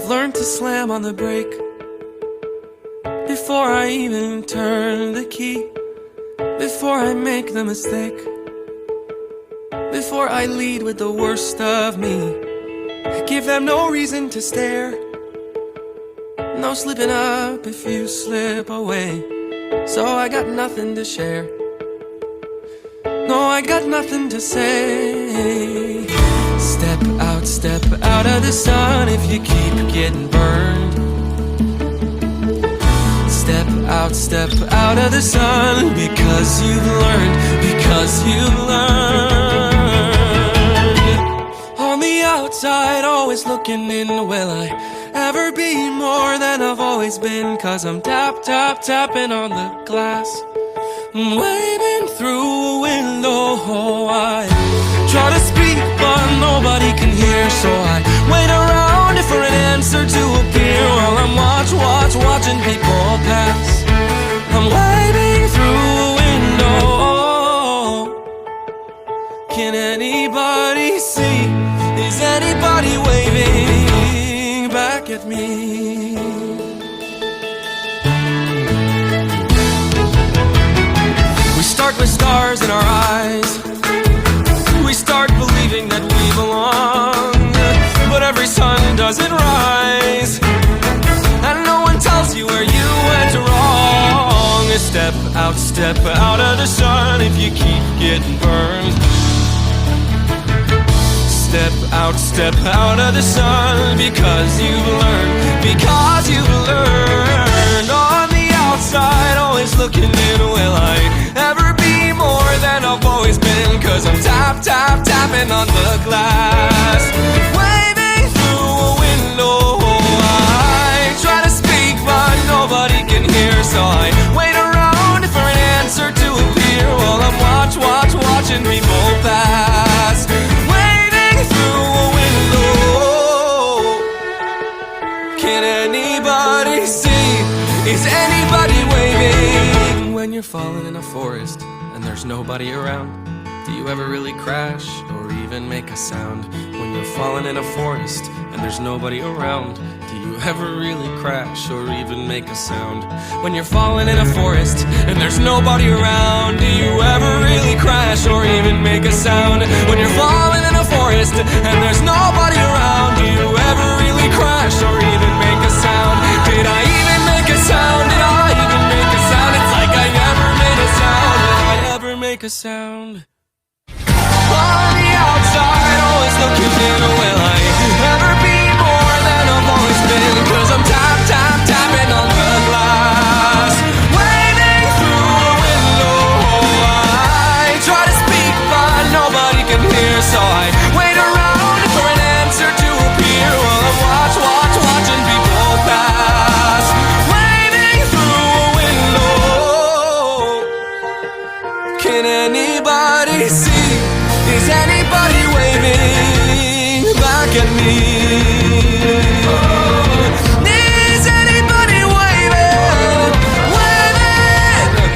learned to slam on the brake before I even turn the key, before I make the mistake, before I lead with the worst of me. I give them no reason to stare, no slipping up if you slip away. So I got nothing to share, no, I got nothing to say. Step out of the sun if you keep getting burned. Step out of the sun because you've learned, because you've learned. On the outside, always looking in, will I ever be more than I've always been? Cause I'm tapping on the glass, I'm waving through a window. I try to speak but nobody can hear, so I wait around for an answer to appear while I'm watching people pass. I'm waving through a window. Can anybody see? Is anybody waving back at me? We start with stars in our eyes, we start believing that we belong, but every sun doesn't rise, and no one tells you where you went wrong. Step out of the sun if you keep getting burned. Step out of the sun because you've learned, because you've learned. On the outside, always looking in, will I ever be more than I've always been? Cause I'm tapping on the glass, waving through a window. I try to speak but nobody can hear, so I wait around for an answer to appear while I'm watching people pass, waving through a window. Can anybody see? Is anybody waving? When you're falling in a forest and there's nobody around, do you ever really crash or even make a sound? When you're falling in a forest and there's nobody around, do you ever really crash or even make a sound? When you're falling in a forest and there's nobody around, do you ever really crash or even make a sound? When you're falling in a forest and there's nobody around, do you ever really crash or even make a sound? Did I even make a sound? Did I even make a sound? It's like I never made a sound. Did I ever make a sound? On the outside, always looking in, will I ever be more than I've always been? Cause I'm tapping on the glass, waving through a window. I try to speak but nobody can hear, so I wait around for an answer to appear while I'm watching people pass, waving through a window. Can anybody see? Is anybody waving back at me? Is anybody waving? Waving?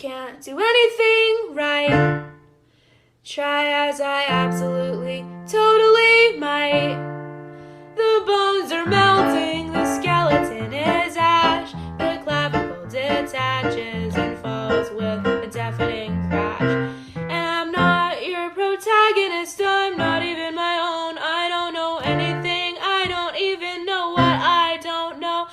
can't do anything right. Try as I absolutely, totally might. The bones are melting, the skeleton is ash. The clavicle detaches and falls with a deafening crash. And I'm not your protagonist, I'm not even my own. I don't know anything, I don't even know what I don't know.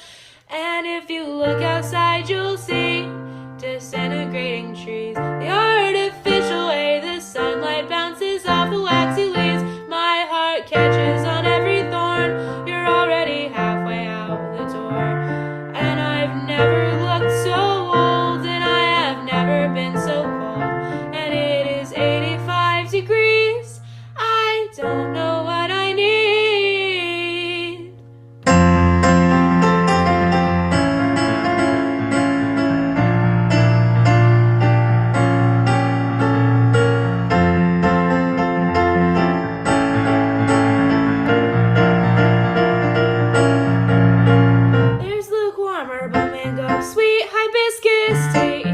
And if you look outside, you'll see disintegrating trees. The artificial way the sunlight bounces off the waxy leaves. My heart catches on every thorn. You're already halfway out the door. And I've never looked so old, and I have never been so cold. And it is 85 degrees. I don't know what I need. Sweet hibiscus tea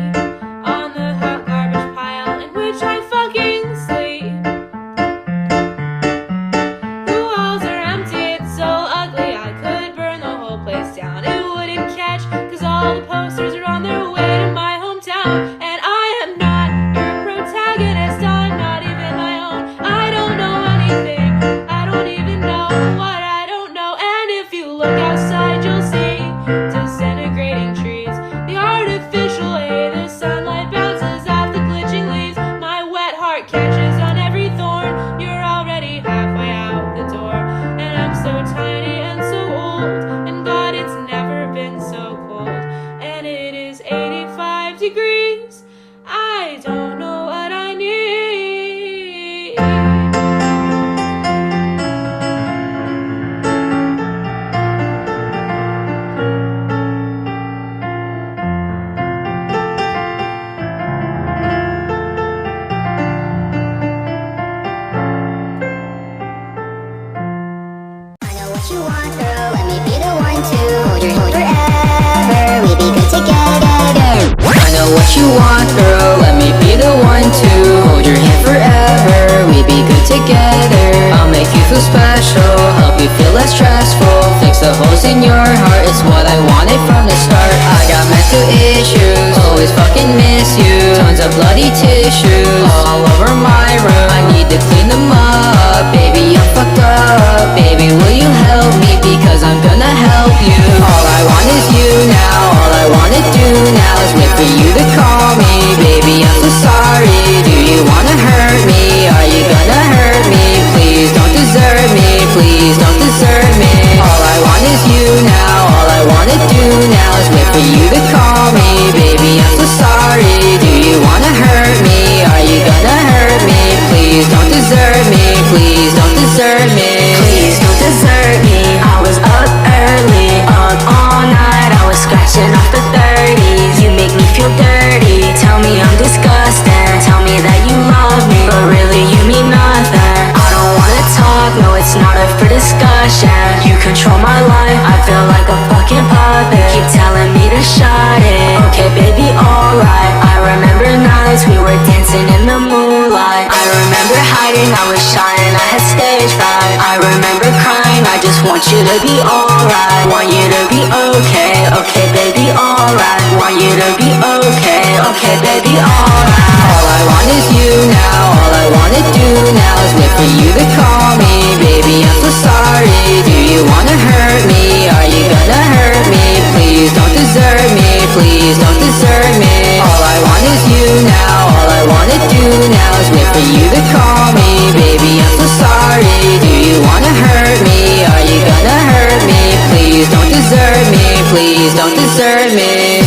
on the hot garbage pile in which I fucking sleep. The walls are empty, it's so ugly I could burn the whole place down. It wouldn't catch, cause all the posters are on their way to my hometown. And I am not your protagonist, I'm not even my own. I don't know anything, I don't even know what I don't know. And if you look outside, you'll see disintegrating trees. The artificial way the sunlight bounces off the glitching leaves. My wet heart catches on every thorn. You're already halfway out the door. And I'm so tiny and so old, and God, it's never been so cold. And it is 85 degrees. I don't know what I need. You want, girl, let me be the one to hold your hand forever, we be good together. I know what you want, girl, let me be the one to hold your hand forever, we be good together. I'll make you feel special, help you feel less stressful, fix the holes in your heart, it's what I wanted from the start. I got mental issues, always fucking miss you, tons of bloody tissues all over my room. I need to clean them up, baby, I'm fucked up. Baby, will you help me, because I'm gonna help you. All I want is you now, all I wanna do now is wait for you to call me. Baby, I'm so sorry, do you wanna hurt me? Are you gonna hurt me? Please don't desert me, please don't desert me. All I want is you now, all I wanna do now is wait for you to call me. Baby, I'm so sorry, do you wanna hurt me? Are you gonna hurt me? Please don't desert me, please don't desert me. Please don't desert me. I was up early, up all night, I was scratching off the 30s. You make me feel dirty, tell me I'm disgusting, tell me that you love me, but really you mean nothing. I don't wanna talk, no it's not up for discussion. You control my life, I feel like a fucking puppet. Keep telling me to shut it, okay baby alright. I remember nights we were dancing in the moonlight. I remember hiding, I was shy and I had stage fright. I remember crying, I just want you to be alright. Want you to be okay, okay baby alright. Want you to be okay, okay baby alright. All I want is you now, all I wanna do now is wait for you to call me. Baby, I'm so sorry, do you wanna hurt me? Are you gonna hurt me? Please don't desert me, please don't desert me. All I want is you now, all I wanna do now is wait for you to call me. Baby, I'm so sorry, do you wanna hurt me? Are you gonna hurt me? Please don't desert me, please don't desert me.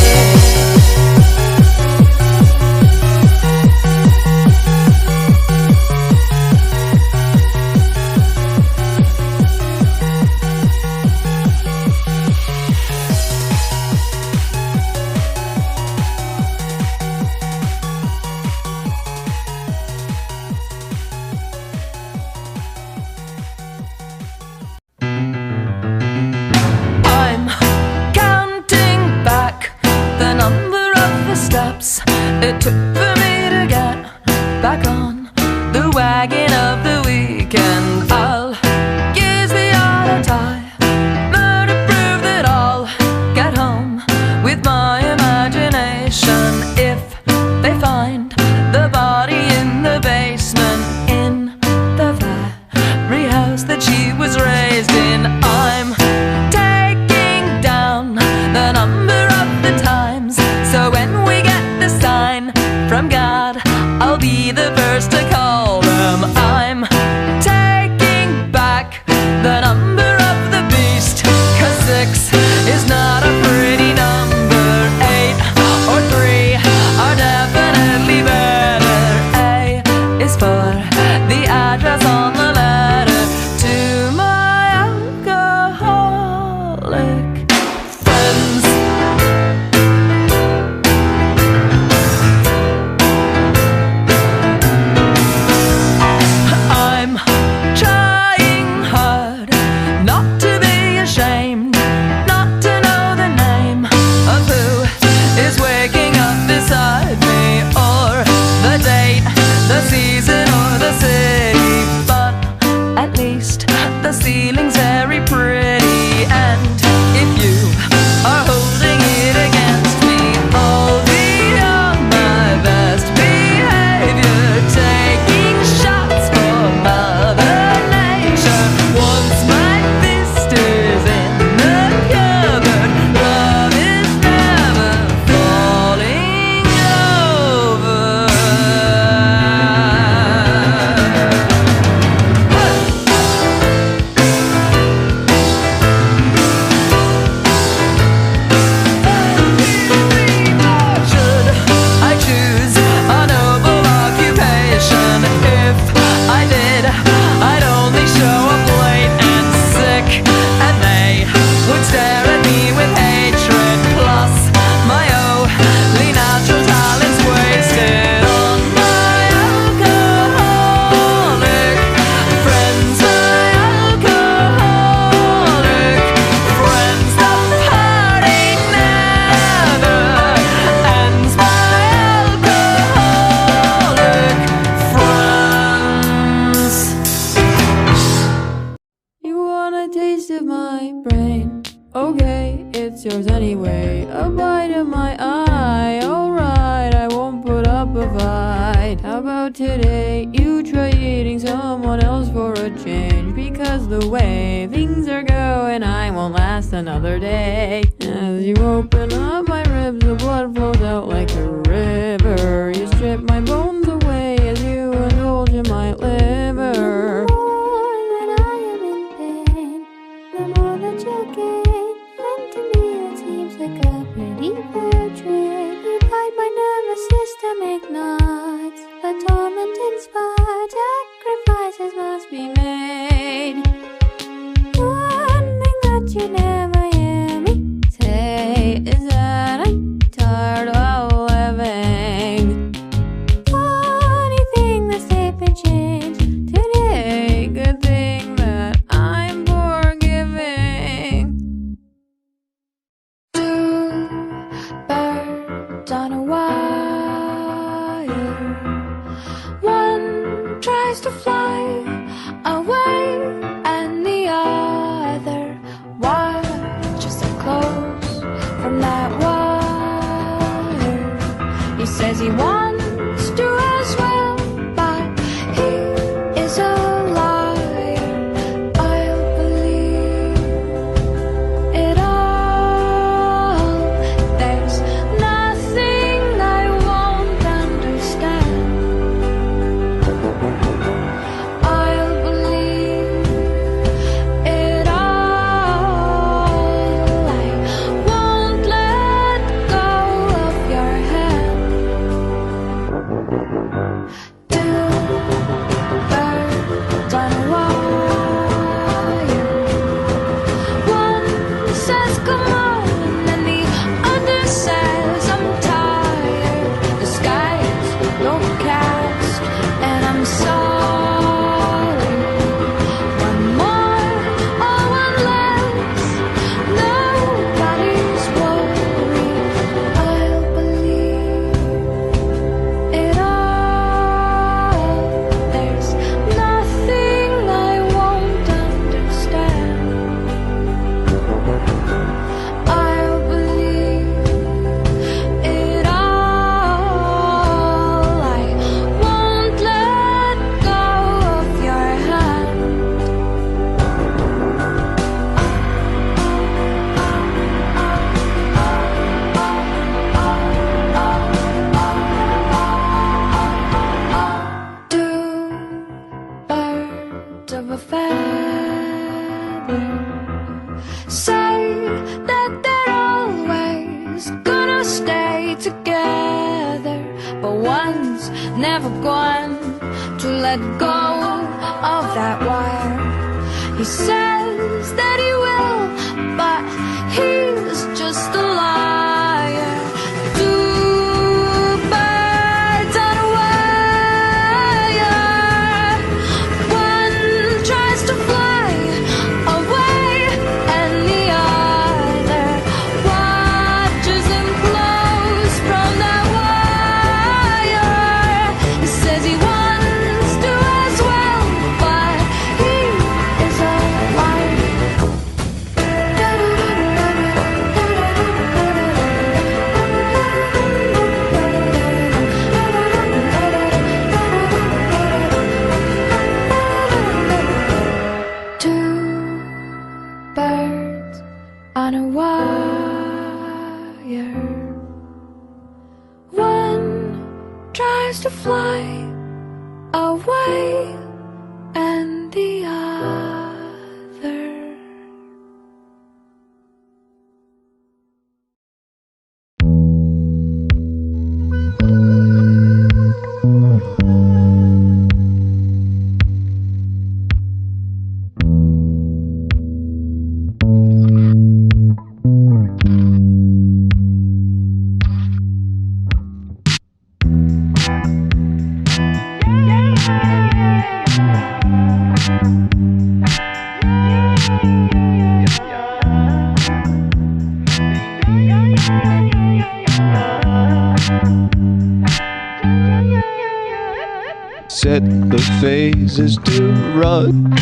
of my brain. Okay, it's yours anyway. A bite of my eye. Alright, I won't put up a fight. How about today you try eating someone else for a change? Because the way things are going, I won't last another day. As you open up my ribs, the blood flows out like a river. You strip my bones away as you indulge in my liver. The more that I am in pain, the more that you gain. And to me it seems like a pretty fair trade. You bite my nervous systemic knots. The tormenting spot, sacrifices must be made. One thing that you never hear me say is that I'm tired of living. Funny thing that's taken change today. Good thing that I'm forgiving. Two birds on a wire. One tries to fly away, and the other watches them close from that wire. He says he wants to as well, but he is a liar. I'll believe it all. There's nothing I won't understand. I'll believe it all. I won't let go of your hand. Two birds on a wire. One says come on, and the other says I'm tired. The sky's overcast, and I'm sorry. One more or one less, nobody's worried. I'll believe it all. There's nothing I won't understand. I'll believe it all. I won't let go of your hand. Two birds of a feather say that they're always gonna stay together, but one's never going to let go of that wire. He says that he will, but he's just a liar. Two birds on a wire. One tries to fly away, and the other watches him close from that wire. He says he wants to as well, but he is a liar. Two birds on a wire. One tries to fly away, and the other. Set the phases to run.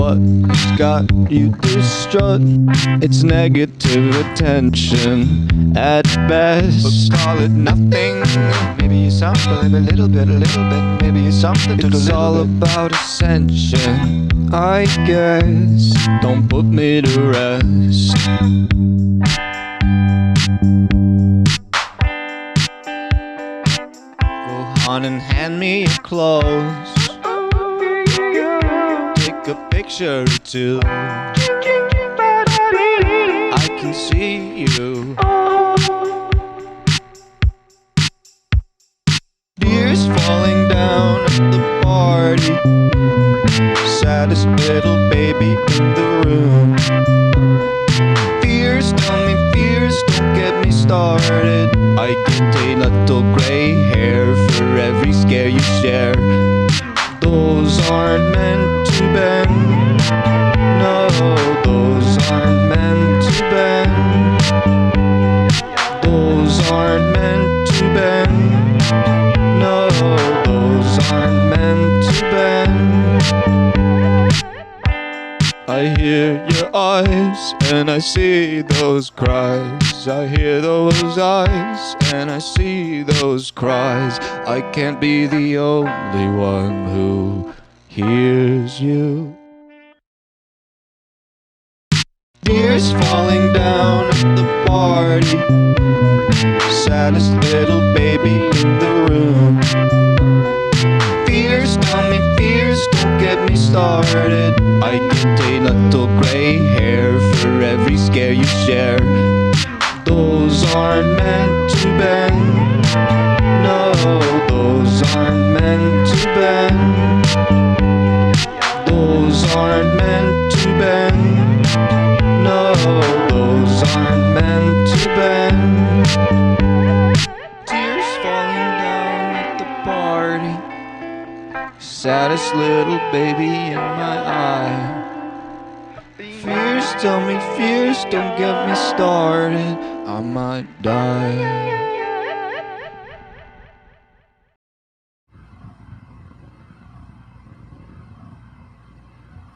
What's got you distraught? It's negative attention at best. But call it nothing. Maybe it's something, a little bit, maybe it's something to It's all about ascension, I guess. Don't put me to rest. Go on and hand me your clothes. Take a picture or two. I can see you. Tears falling down at the party. Saddest little baby in the room. Fears, tell me fears, don't get me started. I get a little gray hair for every scare you share. Those aren't meant to bend. No, those aren't meant to bend. Those aren't meant to bend. No, those aren't meant to bend. I hear your eyes and I see those cries. I hear those eyes and I see those cries. I can't be the only one who hears you. Tears falling down at the party. Saddest little baby in the room. Fears, tell me fears, don't get me started. I get a little gray hair for every scare you share. Those aren't meant to bend. No, those aren't meant to bend. Those aren't meant to bend. No, those aren't meant to bend. Tears falling down at the party. Saddest little baby in my eye. Fears, tell me fears, don't get me started. I might die.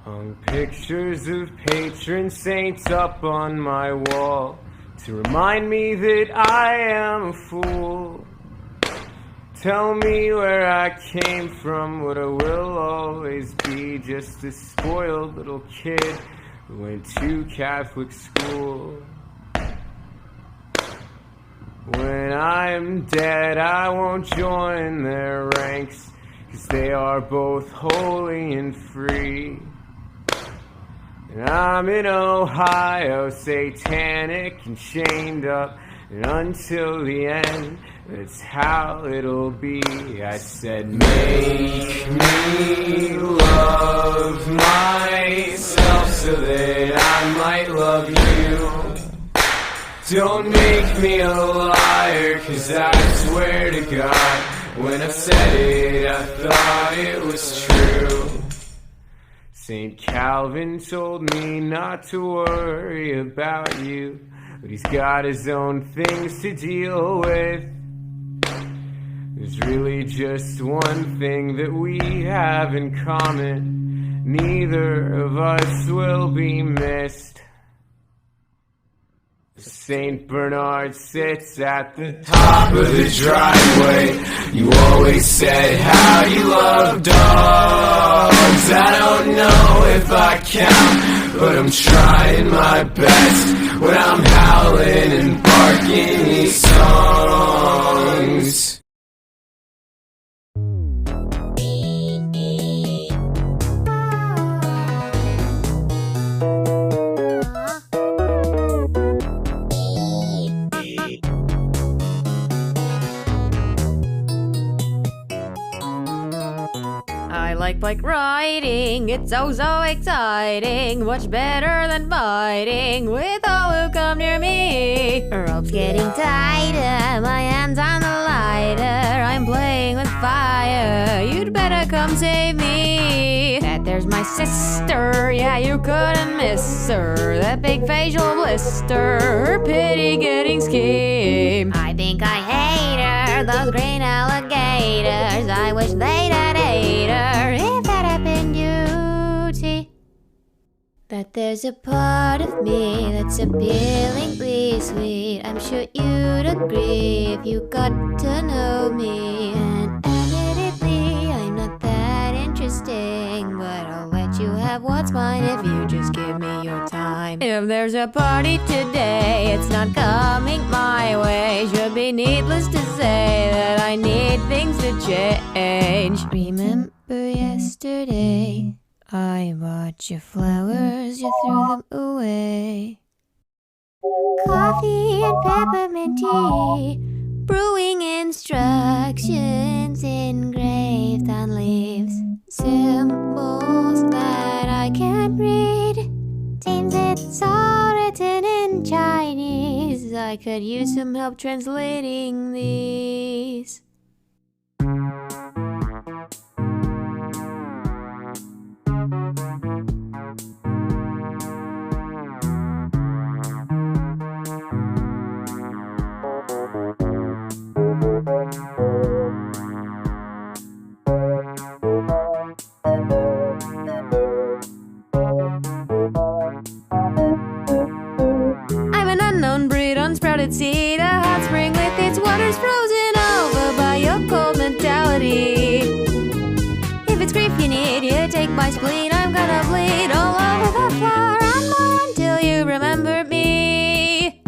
Hung pictures of patron saints up on my wall to remind me that I am a fool. Tell me where I came from, what I will always be, just a spoiled little kid who went to Catholic school. When I'm dead, I won't join their ranks, 'cause they are both holy and free. And I'm in Ohio, satanic and chained up, and until the end, that's how it'll be. I said, make me love myself so that I might love you. Don't make me a liar, 'cause I swear to God, when I said it, I thought it was true. St. Calvin told me not to worry about you, but he's got his own things to deal with. There's really just one thing that we have in common. Neither of us will be missed. St. Bernard sits at the top of the driveway. You always said how you love dogs. I don't know if I count, but I'm trying my best when I'm howling and barking these songs. I like bike riding, it's oh so exciting. Much better than fighting with all who come near me. Rope's getting tighter, my hands on the lighter. I'm playing with fire, You'd better come save me. That there's my sister, yeah, you couldn't miss her. That big facial blister, her pity getting scheme. I think I hate her, those green alligators. I wish they'd had ate her if that had been duty. that there's a part of me that's appealingly sweet. I'm sure you'd agree if you got to know me. And admittedly, I'm not that interesting, but I'll let you have what's mine if you just give me your time. If there's a party today, it's not coming my way. Should be needless to say that I need things to change. Remember yesterday, I bought you flowers, you threw them away. Coffee and peppermint tea, brewing instructions engraved on leaves. Symbols that I can't read. Seems it's all written in Chinese. I could use some help translating these. I'm an unknown breed, unsprouted seed, a hot spring with its waters frozen over by your cold mentality. If it's grief you need, you take my spleen. I'm gonna bleed all over the floor until you remember me.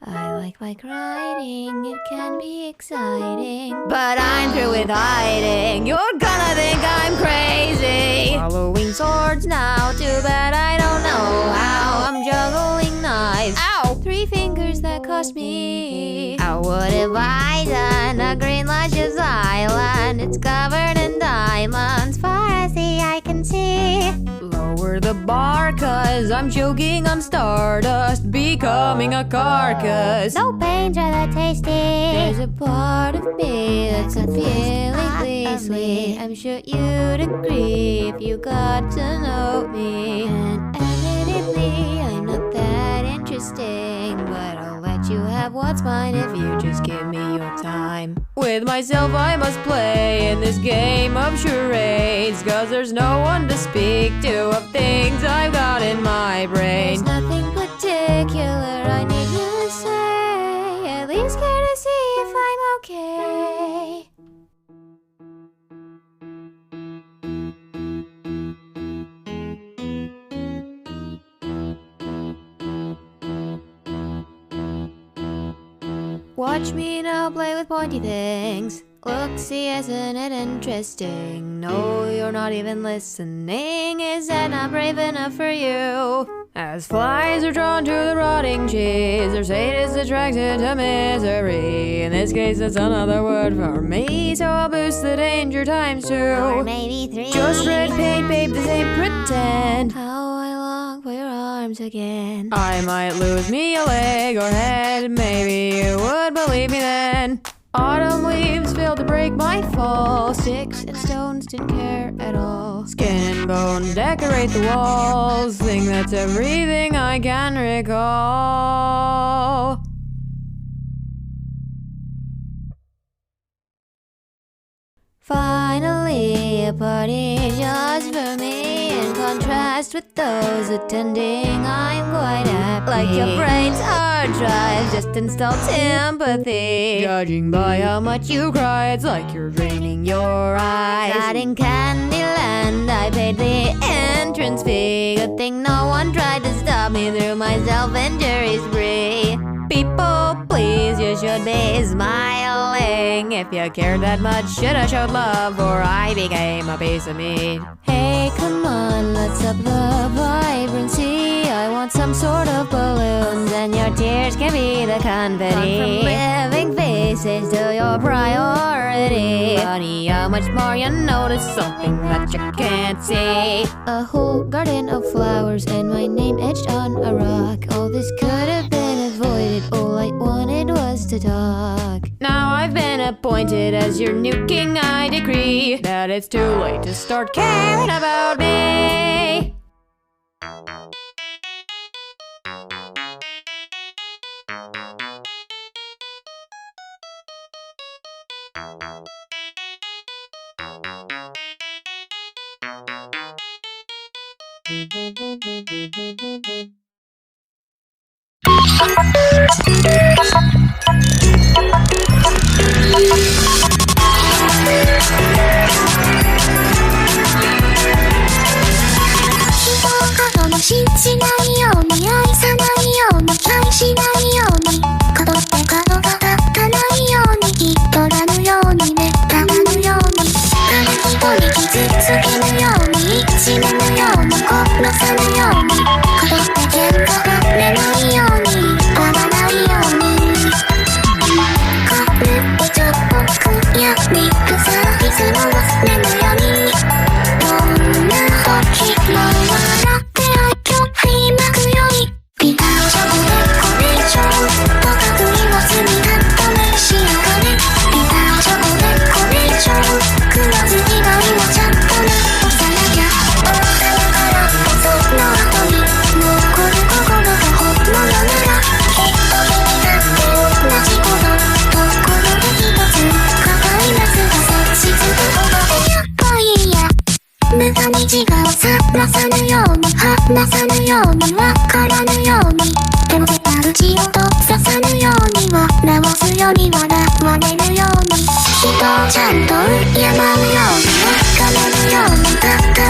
I like bike riding, it can be exciting, but I'm through with hiding. You're gonna think I'm crazy. Following swords now, too bad I don't know how. I'm juggling knives. Ow! 3 fingers that cost me. I would advise on a green luscious island. It's covered in diamonds, far as the eye can see. Lower the bar, cause I'm choking on stardust, becoming a carcass. No pains are that tasty. There's a part of me that's unfeelingly sweet. I'm sure you'd agree if you got to know me. And admittedly, I'm not that interesting, but I'll let you have what's mine if you just give me your time. With myself I must play in this game of charades, cause there's no one to speak to of things I've got in my brain. There's nothing particular I need you to say, at least care to see if I'm okay. Watch me now play with pointy things. Look, see, isn't it interesting? No, you're not even listening. Is that not brave enough for you? As flies are drawn to the rotting cheese, their fate is attracted to misery. In this case, that's another word for me, so I'll boost the danger times 2. Or maybe 3. Just red paint, babe, this ain't pretend. How I long for your arms again. I might lose me a leg or head, maybe you would believe me then. Autumn leaves failed to break my fall. Sticks and stones didn't care at all. Skin and bones decorate the walls. Think that's everything I can recall. Finally, a party just for me. In contrast with those attending, I'm quite happy. Like your brain's hard drive, just install sympathy. Judging by how much you cry, it's like you're draining your eyes. Not in Candyland, I paid the entrance fee. Good thing no one tried to stop me through my self-injury spree. People, please, you should be smiling. If you cared that much, should have showed love, or I became a piece of meat. Hey, come on, let's up the vibrancy. I want some sort of balloons, and your tears can be the confetti. Gone from living faces to your priority. Funny how much more you notice something that you can't see. A whole garden of flowers and my name etched on a rock. All this could have been avoided, all I wanted was to talk. Now I've been appointed as your new king. I decree that it's too late to start caring about me. しないように愛さないように愛しないように角って角が立たないようにきっとらぬようにねたまぬように誰一人傷つけぬように一目のように殺さぬように角って喧嘩がれないように割らないようにかぶってちょっと悔やみくさいつも忘れぬようにどんな時も笑って振りまくよりビターチョコでこれ以上とかくいを積みたった召し上がれビターチョコでこれ以上食わず以外はちゃんとなおさなきゃ大玉からその後に残る心が本物ならきっと君だって同じことところで一つ硬い夏が接しつくほどでやっぱいいや無駄に自我をささぬように話さぬようにわからぬようにでも絶対打ち落とささぬように笑わすより笑われるように人をちゃんと敬うようにわからぬように